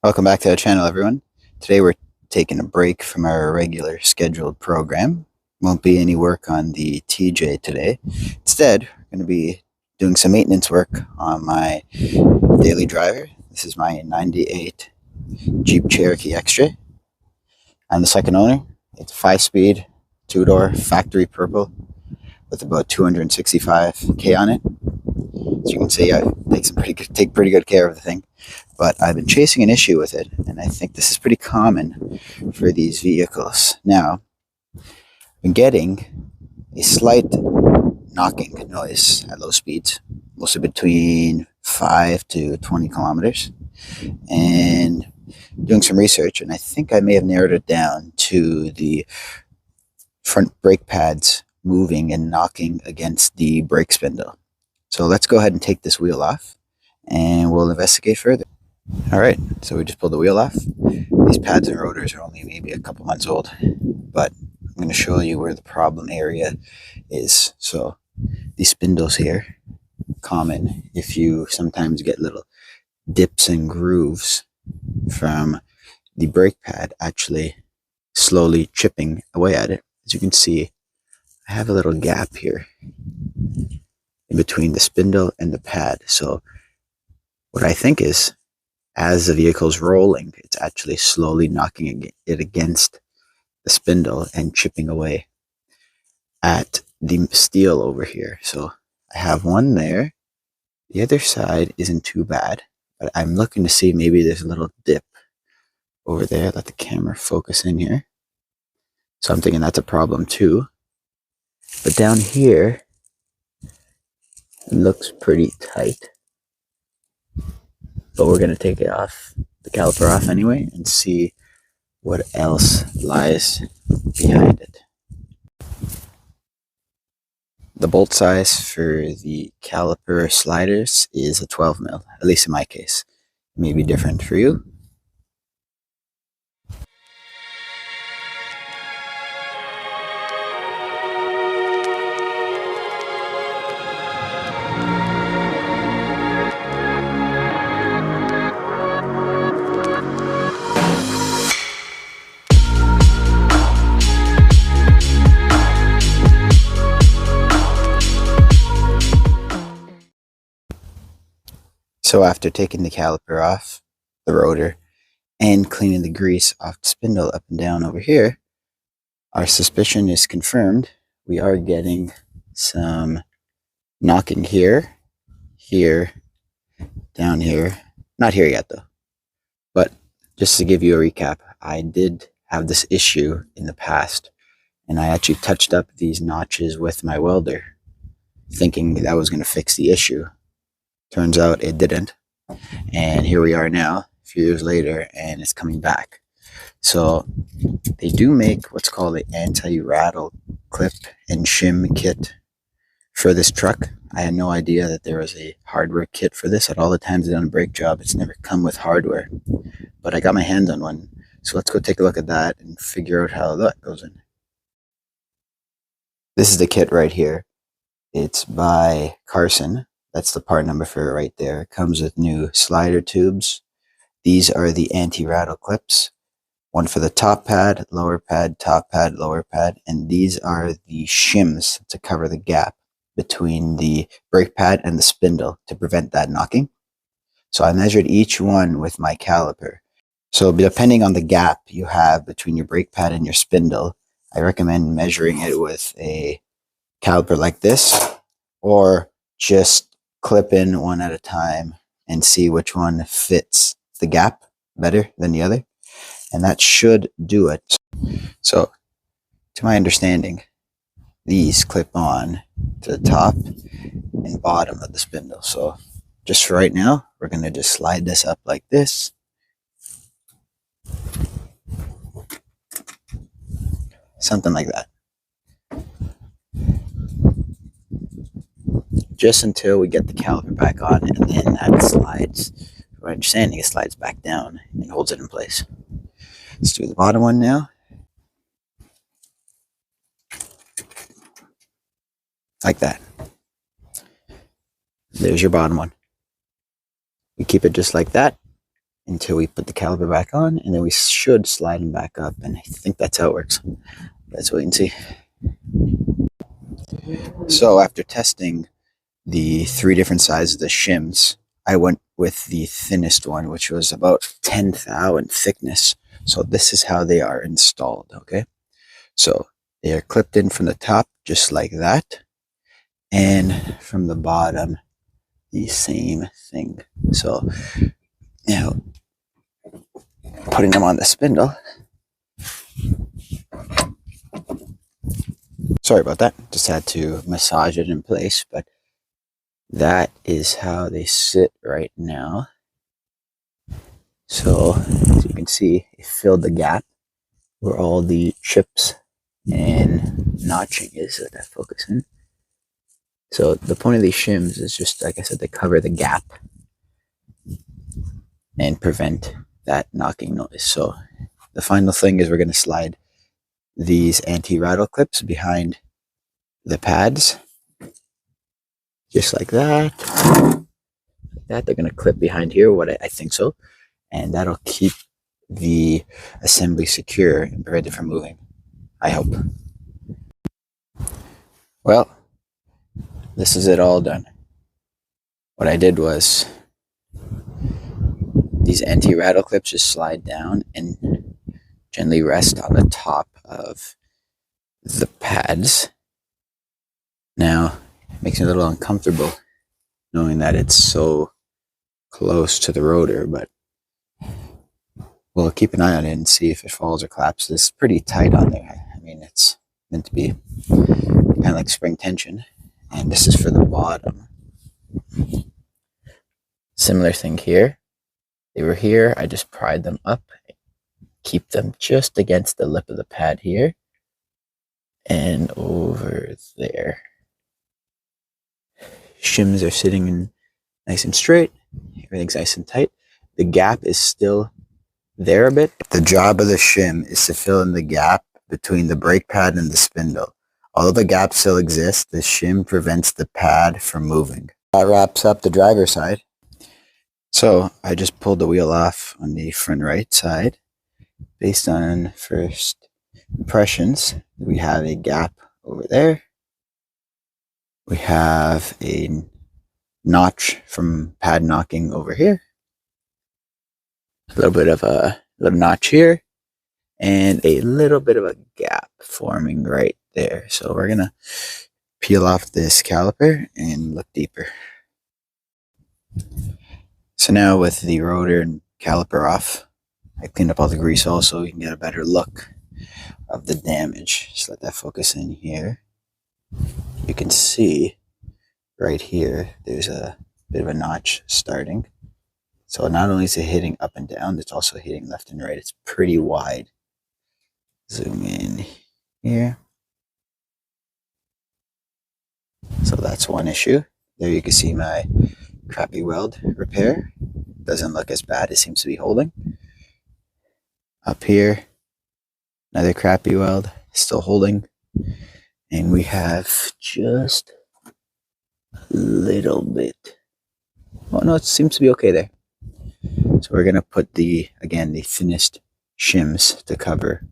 Welcome back to the channel, everyone. Today we're taking a break from our regular scheduled program. Won't be any work on the TJ today. Instead, we're going to be doing some maintenance work on my daily driver. This is my 98 Jeep Cherokee XJ. I'm the second owner. It's a 5-speed, 2-door, factory purple with about 265k on it. As you can see, I take pretty good care of the thing. But I've been chasing an issue with it, and I think this is pretty common for these vehicles. Now, I've been getting a slight knocking noise at low speeds, mostly between 5 to 20 kilometers, and doing some research, and I think I may have narrowed it down to the front brake pads moving and knocking against the brake spindle. So let's go ahead and take this wheel off, and we'll investigate further. All right, so we just pulled the wheel off. These pads and rotors are only maybe a couple months old, but I'm going to show you where the problem area is. So these spindles here, common if you sometimes get little dips and grooves from the brake pad actually slowly chipping away at it. As you can see, I have a little gap here in between the spindle and the pad. So what I think is, as the vehicle's rolling, it's actually slowly knocking it against the spindle and chipping away at the steel over here. So I have one there. The other side isn't too bad, but I'm looking to see maybe there's a little dip over there. Let the camera focus in here. So I'm thinking that's a problem too. But down here, it looks pretty tight. But we're going to take it off, the caliper off anyway, and see what else lies behind it. The bolt size for the caliper sliders is a 12 mil, at least in my case. It may be different for you. So after taking the caliper off, the rotor, and cleaning the grease off the spindle up and down over here, our suspicion is confirmed. We are getting some knocking here, here, down here. Not here yet though. But just to give you a recap, I did have this issue in the past, and I actually touched up these notches with my welder, thinking that was going to fix the issue. Turns out it didn't. And here we are now, a few years later, and it's coming back. So they do make what's called the anti-rattle clip and shim kit for this truck. I had no idea that there was a hardware kit for this. At all the times I've done a brake job, it's never come with hardware. But I got my hands on one. So let's go take a look at that and figure out how that goes in. This is the kit right here. It's by Carson. That's the part number for it right there. It comes with new slider tubes. These are the anti-rattle clips. One for the top pad, lower pad, top pad, lower pad. And these are the shims to cover the gap between the brake pad and the spindle to prevent that knocking. So I measured each one with my caliper. So depending on the gap you have between your brake pad and your spindle, I recommend measuring it with a caliper like this, or just clip in one at a time and see which one fits the gap better than the other. And that should do it. So to my understanding, these clip on to the top and bottom of the spindle. So just for right now, we're going to just slide this up like this. Something like that. Just until we get the caliper back on, and then that slides, from my understanding, it slides back down and holds it in place. Let's do the bottom one now. Like that. There's your bottom one. We keep it just like that. until we put the caliper back on, and then we should slide them back up, and I think that's how it works. Let's wait and see. So after testing the 3 different sizes of the shims, I went with the thinnest one, which was about 10 thou in thickness. So this is how they are installed, okay? So they are clipped in from the top, just like that. And from the bottom, the same thing. So now, putting them on the spindle. Sorry about that. Just had to massage it in place, but that is how they sit right now. So as you can see, it filled the gap where all the chips and notching is. Let that focus in. So the point of these shims is just, like I said, to cover the gap and prevent that knocking noise. So the final thing is we're going to slide these anti-rattle clips behind the pads, just like that. They're going to clip behind here, what I think so, and that'll keep the assembly secure and prevent it from moving, I hope. Well, this is it all done. What I did was these anti-rattle clips just slide down and gently rest on the top of the pads. Now, it makes me a little uncomfortable knowing that it's so close to the rotor, but we'll keep an eye on it and see if it falls or collapses. It's pretty tight on there. I mean, it's meant to be kind of like spring tension, and this is for the bottom. Similar thing here. They were here, I just pried them up, keep them just against the lip of the pad here, and over there. Shims are sitting in nice and straight, everything's nice and tight. The gap is still there a bit. The job of the shim is to fill in the gap between the brake pad and the spindle. Although the gap still exists, the shim prevents the pad from moving. That wraps up the driver's side. So I just pulled the wheel off on the front right side. Based on first impressions, we have a gap over there. We have a notch from pad knocking over here. A little bit of a little notch here. And a little bit of a gap forming right there. So we're going to peel off this caliper and look deeper. So now with the rotor and caliper off, I cleaned up all the grease also. We can get a better look of the damage. Just let that focus in here. You can see right here, there's a bit of a notch starting. So not only is it hitting up and down, it's also hitting left and right. It's pretty wide. Zoom in here. So that's one issue. There you can see my crappy weld repair. Doesn't look as bad. It seems to be holding. Up here, another crappy weld, still holding. And we have just a little bit. Oh no, it seems to be okay there. So we're going to put the thinnest shims to cover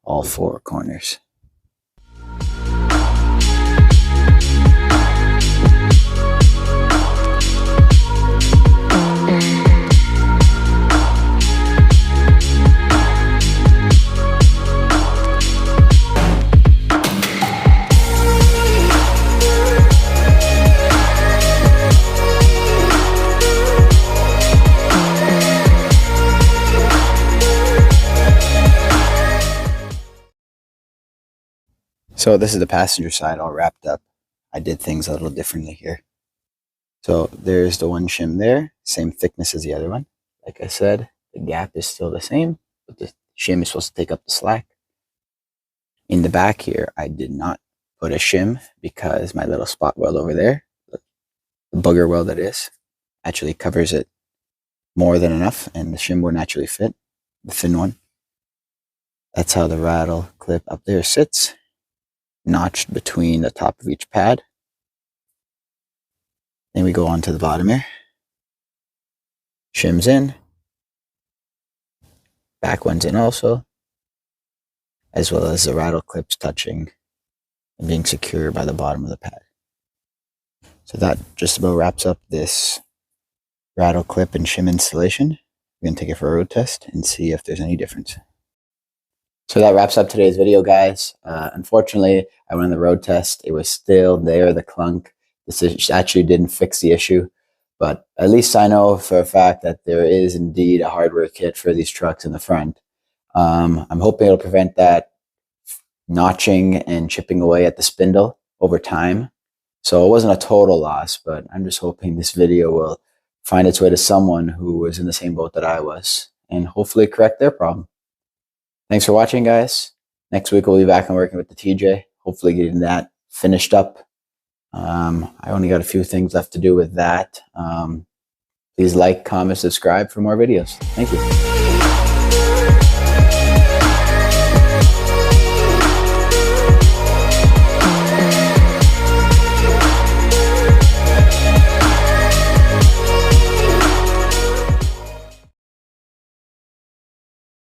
all 4 corners. So this is the passenger side all wrapped up. I did things a little differently here. So there's the one shim there, same thickness as the other one. Like I said, the gap is still the same, but the shim is supposed to take up the slack. In the back here, I did not put a shim because my little spot weld over there, the bugger weld that is, actually covers it more than enough, and the shim wouldn't actually fit, the thin one. That's how the rattle clip up there sits, notched between the top of each pad. Then we go on to the bottom here. Shims in, back ones in also, as well as the rattle clips touching and being secure by the bottom of the pad. So that just about wraps up this rattle clip and shim installation. We're going to take it for a road test and see if there's any difference. So that wraps up today's video, guys. Unfortunately, I went on the road test. It was still there, the clunk. This actually didn't fix the issue, but at least I know for a fact that there is indeed a hardware kit for these trucks in the front. I'm hoping it'll prevent that notching and chipping away at the spindle over time. So it wasn't a total loss, but I'm just hoping this video will find its way to someone who was in the same boat that I was and hopefully correct their problem. Thanks for watching, guys. Next week we'll be back and working with the TJ, hopefully getting that finished up. I only got a few things left to do with that. Please like, comment, subscribe for more videos. Thank you.